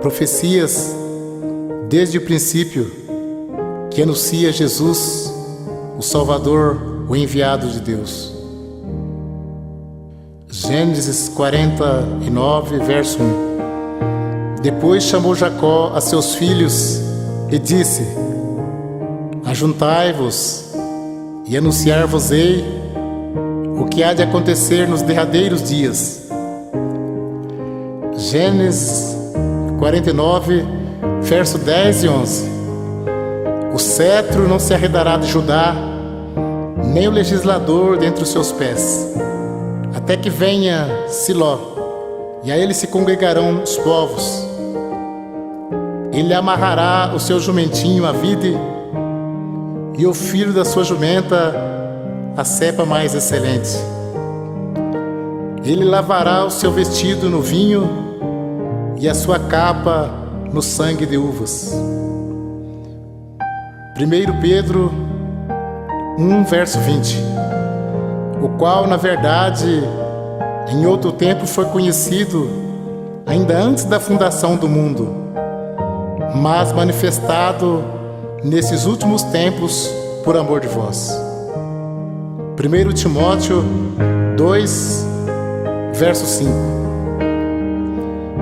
profecias desde o princípio que anuncia Jesus, o Salvador, o enviado de Deus. Gênesis 49, verso 1. Depois chamou Jacó a seus filhos e disse: Ajuntai-vos e anunciar-vos-ei o que há de acontecer nos derradeiros dias. Gênesis 49, verso 10 e 11. O cetro não se arredará de Judá, nem o legislador dentre os seus pés, até que venha Siló, e a ele se congregarão os povos. Ele amarrará o seu jumentinho à vide, e o filho da sua jumenta a cepa mais excelente. Ele lavará o seu vestido no vinho e a sua capa no sangue de uvas. 1 Pedro 1, verso 20. O qual, na verdade, em outro tempo foi conhecido, ainda antes da fundação do mundo, mas manifestado nesses últimos tempos por amor de vós. 1 Timóteo 2, verso 5.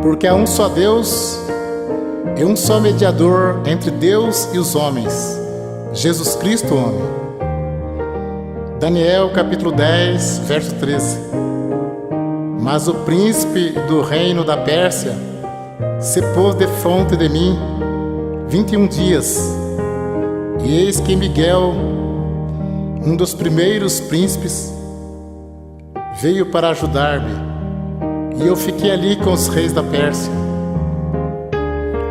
Porque há um só Deus e um só mediador entre Deus e os homens, Jesus Cristo, homem. Daniel capítulo 10, verso 13. Mas o príncipe do reino da Pérsia se pôs defronte de mim 21 dias, e eis que Miguel, um dos primeiros príncipes, veio para ajudar-me, e eu fiquei ali com os reis da Pérsia.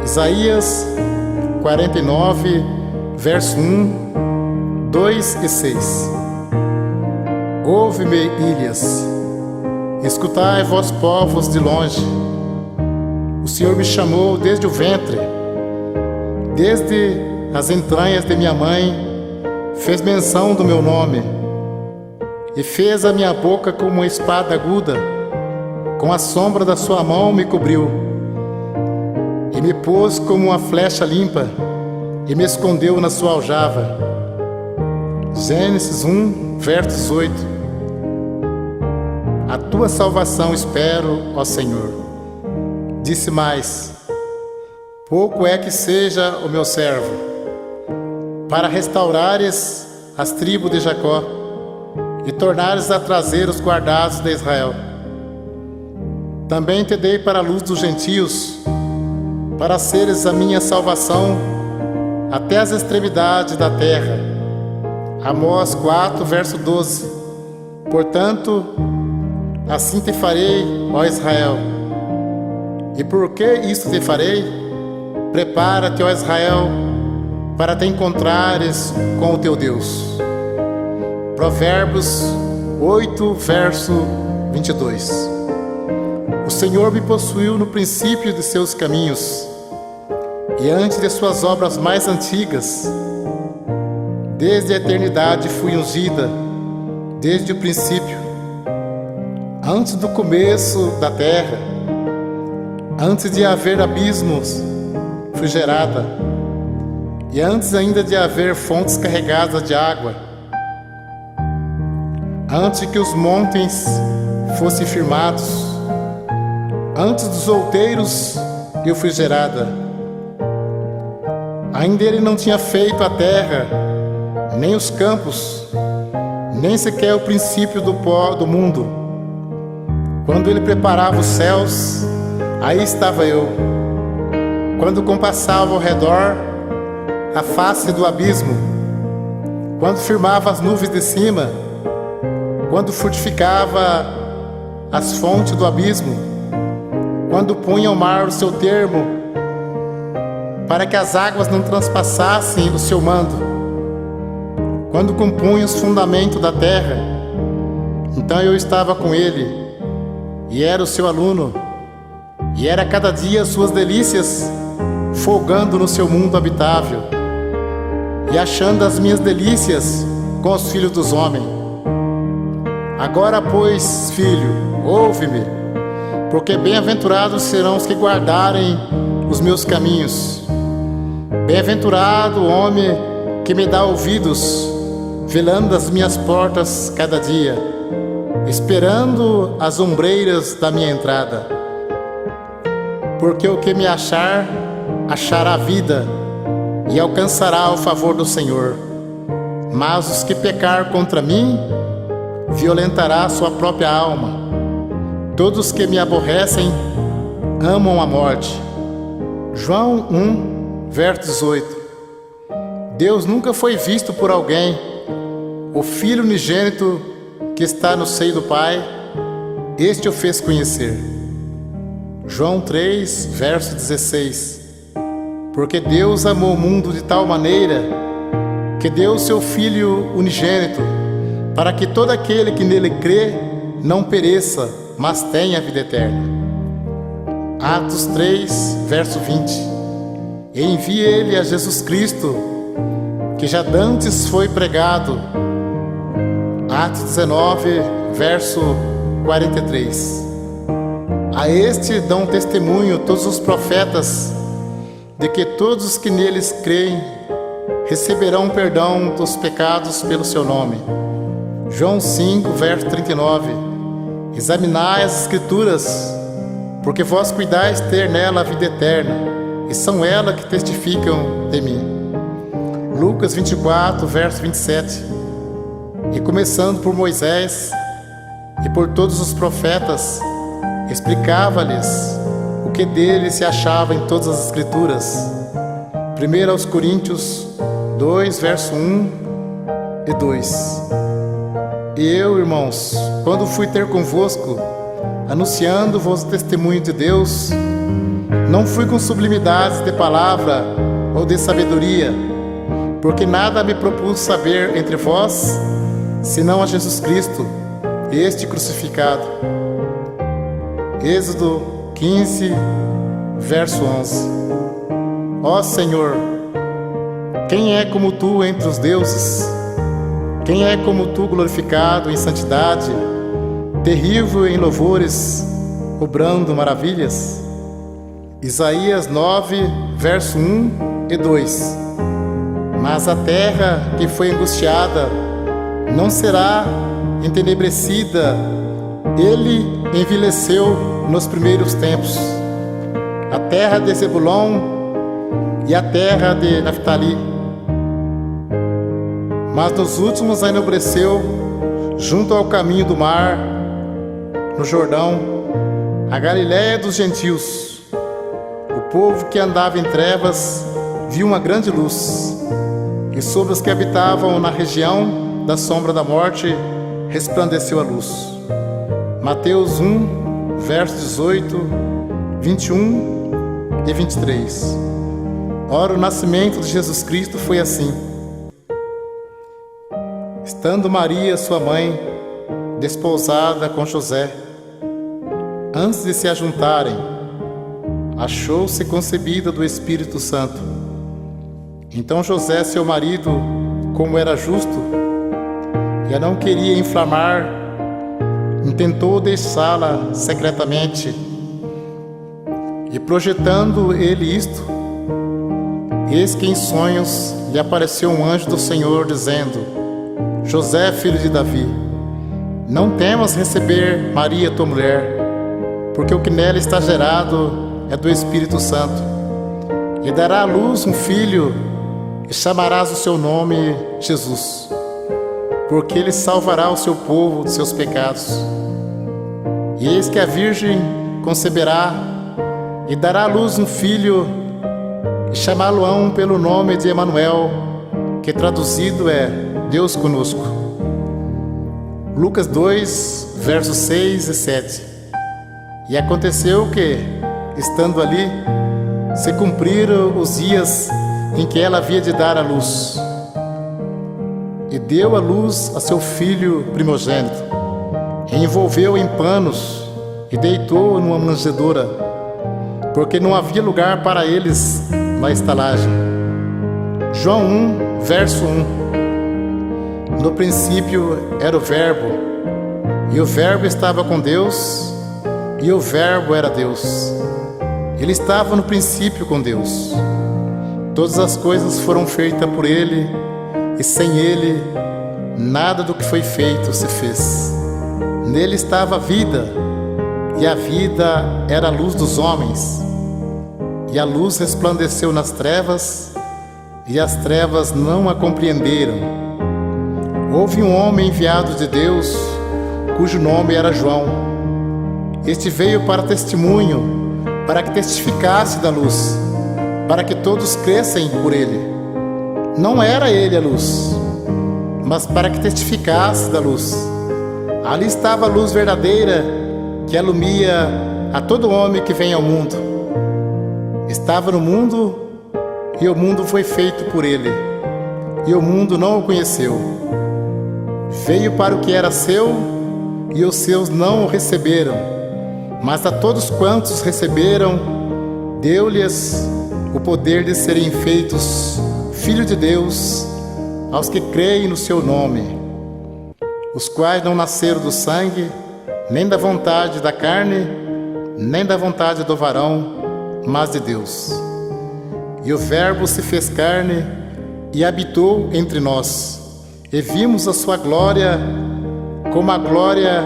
Isaías 49, verso 1, 2 e 6. Ouve-me, ilhas, escutai, vós povos de longe. O Senhor me chamou desde o ventre, desde as entranhas de minha mãe, fez menção do meu nome, e fez a minha boca como uma espada aguda, com a sombra da sua mão me cobriu, e me pôs como uma flecha limpa, e me escondeu na sua aljava. Gênesis 1, verso 18. A tua salvação espero, ó Senhor. Disse mais: pouco é que seja o meu servo, para restaurares as tribos de Jacó, e tornares a trazer os guardados de Israel. Também te dei para a luz dos gentios, para seres a minha salvação até as extremidades da terra. Amós 4, verso 12. Portanto, assim te farei, ó Israel. E por que isto te farei? Prepara-te, ó Israel, para te encontrares com o teu Deus. Provérbios 8, verso 22. O Senhor me possuiu no princípio de seus caminhos, e antes de suas obras mais antigas. Desde a eternidade fui ungida, desde o princípio, antes do começo da terra, antes de haver abismos, fui gerada, e antes ainda de haver fontes carregadas de água, antes que os montes fossem firmados, antes dos outeiros eu fui gerada. Ainda ele não tinha feito a terra, nem os campos, nem sequer o princípio do pó do mundo. Quando ele preparava os céus, aí estava eu. Quando compassava ao redor a face do abismo, quando firmava as nuvens de cima, quando fortificava as fontes do abismo, quando punha ao mar o seu termo, para que as águas não transpassassem o seu mando, quando compunha os fundamentos da terra, então eu estava com ele, e era o seu aluno, e era cada dia as suas delícias, folgando no seu mundo habitável, e achando as minhas delícias com os filhos dos homens. Agora, pois, filho, ouve-me, porque bem-aventurados serão os que guardarem o os meus caminhos. Bem-aventurado o homem que me dá ouvidos, velando as minhas portas cada dia, esperando as ombreiras da minha entrada. Porque o que me achar, achará a vida e alcançará o favor do Senhor. Mas os que pecar contra mim, violentará sua própria alma. Todos que me aborrecem, amam a morte. João 1, verso 18. Deus nunca foi visto por alguém. O Filho unigênito que está no seio do Pai, este o fez conhecer. João 3, verso 16. Porque Deus amou o mundo de tal maneira que deu o seu Filho unigênito, para que todo aquele que nele crê não pereça, mas tenha a vida eterna. Atos 3, verso 20. E envie ele a Jesus Cristo, que já dantes foi pregado. Atos 19, verso 43. A este dão testemunho todos os profetas, de que todos os que neles creem receberão perdão dos pecados pelo seu nome. João 5, verso 39. Examinai as Escrituras, porque vós cuidais ter nela a vida eterna, e são elas que testificam de mim. Lucas 24, verso 27. E começando por Moisés e por todos os profetas, explicava-lhes o que dele se achava em todas as Escrituras. 1 aos Coríntios 2, verso 1 e 2. E eu, irmãos, quando fui ter convosco, anunciando-vos o testemunho de Deus, não fui com sublimidades de palavra ou de sabedoria, porque nada me propus saber entre vós, senão a Jesus Cristo, este crucificado. Êxodo 15, verso 11. Ó Senhor, quem é como Tu entre os deuses? Quem é como Tu glorificado em santidade, terrível em louvores, obrando maravilhas? Isaías 9, verso 1 e 2. Mas a terra que foi angustiada não será entenebrecida. Ele envelheceu nos primeiros tempos. A terra de Zebulon e a terra de Naftali. Mas nos últimos a enobreceu junto ao caminho do mar, no Jordão, a Galiléia dos gentios. O povo que andava em trevas viu uma grande luz, e sobre os que habitavam na região da sombra da morte resplandeceu a luz. Mateus 1, versos 18, 21 e 23. Ora, o nascimento de Jesus Cristo foi assim. Estando Maria, sua mãe, desposada com José, antes de se ajuntarem, achou-se concebida do Espírito Santo. Então José, seu marido, como era justo, e a não queria inflamar, intentou deixá-la secretamente. E projetando ele isto, eis que em sonhos lhe apareceu um anjo do Senhor, dizendo: José, filho de Davi, não temas receber Maria, tua mulher, porque o que nela está gerado é do Espírito Santo. E dará à luz um filho, e chamarás o seu nome Jesus, porque ele salvará o seu povo dos seus pecados. E eis que a virgem conceberá e dará à luz um filho, e chamá-lo-ão pelo nome de Emanuel, que traduzido é Deus conosco. Lucas 2, versos 6 e 7. E aconteceu que, estando ali, se cumpriram os dias em que ela havia de dar à luz. E deu à luz a seu filho primogênito, e envolveu em panos, e deitou numa manjedoura, porque não havia lugar para eles na estalagem. João 1, verso 1. No princípio era o Verbo, e o Verbo estava com Deus, e o Verbo era Deus. Ele estava no princípio com Deus. Todas as coisas foram feitas por Ele, e sem Ele, nada do que foi feito se fez. Nele estava a vida, e a vida era a luz dos homens. E a luz resplandeceu nas trevas, e as trevas não a compreenderam. Houve um homem enviado de Deus, cujo nome era João. Este veio para testemunho, para que testificasse da luz, para que todos crescem por ele. Não era ele a luz, mas para que testificasse da luz. Ali estava a luz verdadeira, que alumia a todo homem que vem ao mundo. Estava no mundo, e o mundo foi feito por ele, e o mundo não o conheceu. Veio para o que era seu, e os seus não o receberam. Mas a todos quantos receberam, deu-lhes o poder de serem feitos filhos de Deus, aos que creem no seu nome, os quais não nasceram do sangue, nem da vontade da carne, nem da vontade do varão, mas de Deus. E o Verbo se fez carne e habitou entre nós, e vimos a sua glória, como a glória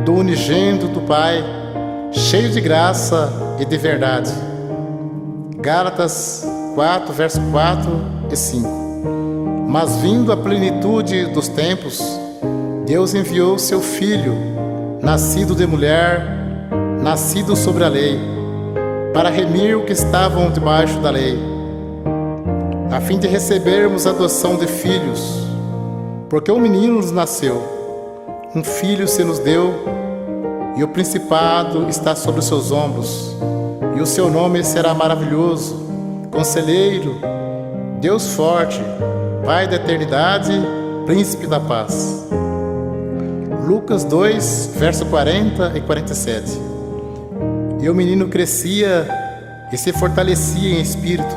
do unigênito do Pai, cheio de graça e de verdade. Gálatas 4, verso 4 e 5. Mas vindo a plenitude dos tempos, Deus enviou seu Filho, nascido de mulher, nascido sobre a lei, para remir o que estavam debaixo da lei, a fim de recebermos a adoção de filhos. Porque um menino nos nasceu, um filho se nos deu, e o principado está sobre os seus ombros, e o seu nome será maravilhoso, Conselheiro, Deus forte, Pai da eternidade, Príncipe da paz. Lucas 2, verso 40 e 47. E o menino crescia e se fortalecia em espírito,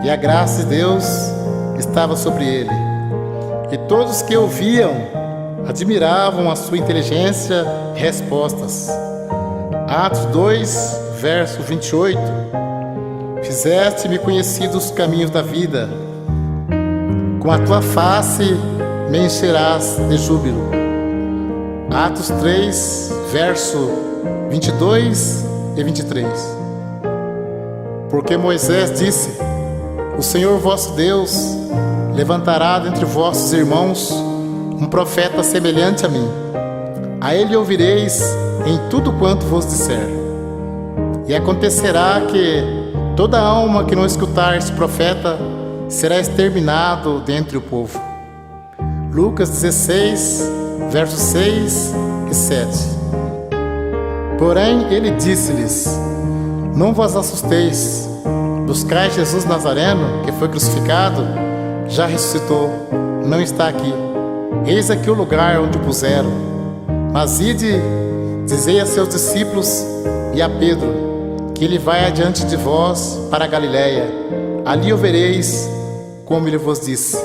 e a graça de Deus estava sobre ele. E todos que o viam admiravam a sua inteligência e respostas. Atos 2, verso 28. Fizeste-me conhecido os caminhos da vida, com a tua face me encherás de júbilo. Atos 3, verso 22 e 23. Porque Moisés disse: o Senhor vosso Deus levantará dentre vossos irmãos um profeta semelhante a mim. A ele ouvireis em tudo quanto vos disser. E acontecerá que toda alma que não escutar esse profeta será exterminado dentre o povo. Lucas 16, versos 6 e 7. Porém ele disse-lhes: não vos assusteis, buscai Jesus Nazareno, que foi crucificado, já ressuscitou, não está aqui. Eis aqui o lugar onde o puseram. Mas ide, dizei a seus discípulos e a Pedro, que ele vai adiante de vós para a Galiléia. Ali o vereis, como ele vos disse.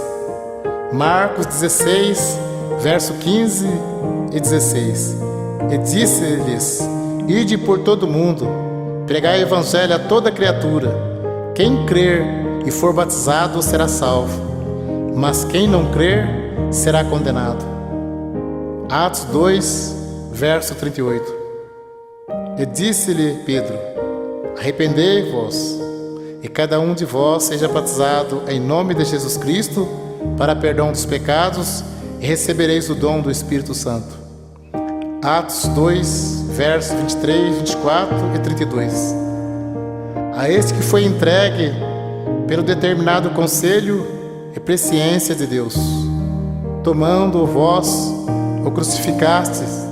Marcos 16, verso 15 e 16. E disse-lhes: ide por todo o mundo, pregai o evangelho a toda criatura. Quem crer e for batizado será salvo, mas quem não crer será condenado. Atos 2, verso 38. E disse-lhe Pedro: arrependei-vos, e cada um de vós seja batizado em nome de Jesus Cristo, para perdão dos pecados, e recebereis o dom do Espírito Santo. Atos 2, versos 23, 24 e 32. A este que foi entregue pelo determinado conselho e presciência de Deus, tomando vós, o crucificastes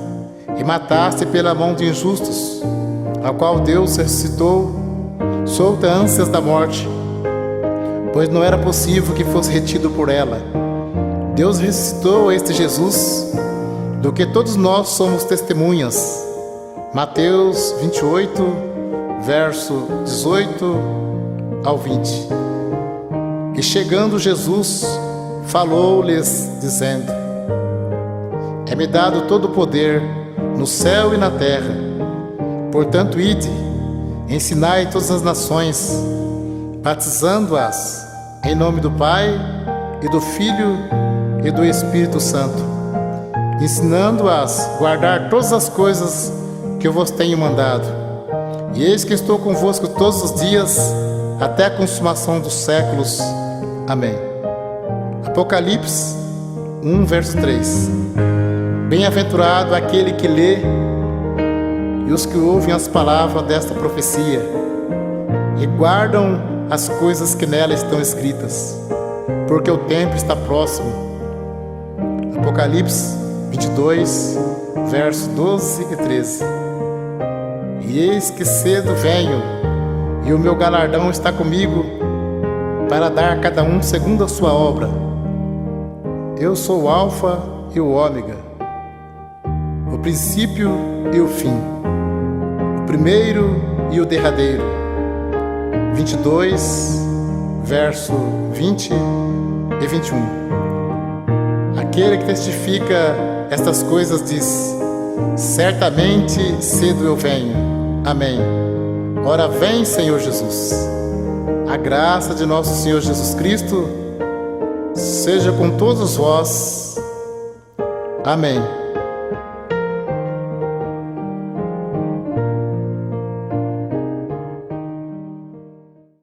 e mataste pela mão de injustos, a qual Deus ressuscitou, solta ânsias da morte, pois não era possível que fosse retido por ela. Deus ressuscitou este Jesus, do que todos nós somos testemunhas. Mateus 28, verso 18 ao 20. E chegando Jesus, falou-lhes, dizendo: é-me dado todo o poder no céu e na terra. Portanto, ide, Ensinai todas as nações, batizando-as em nome do Pai, e do Filho, e do Espírito Santo, ensinando-as a guardar todas as coisas que eu vos tenho mandado. E eis que estou convosco todos os dias, até a consumação dos séculos. Amém. Apocalipse 1, verso 3. Bem-aventurado aquele que lê e os que ouvem as palavras desta profecia e guardam as coisas que nela estão escritas, porque o tempo está próximo. Apocalipse 22, versos 12 e 13. E eis que cedo venho, e o meu galardão está comigo, para dar a cada um segundo a sua obra. Eu sou o Alfa e o Ômega, o princípio e o fim, o primeiro e o derradeiro. 22, verso 20 e 21. Aquele que testifica estas coisas diz: certamente cedo eu venho. Amém. Ora vem, Senhor Jesus. A graça de nosso Senhor Jesus Cristo seja com todos vós. Amém.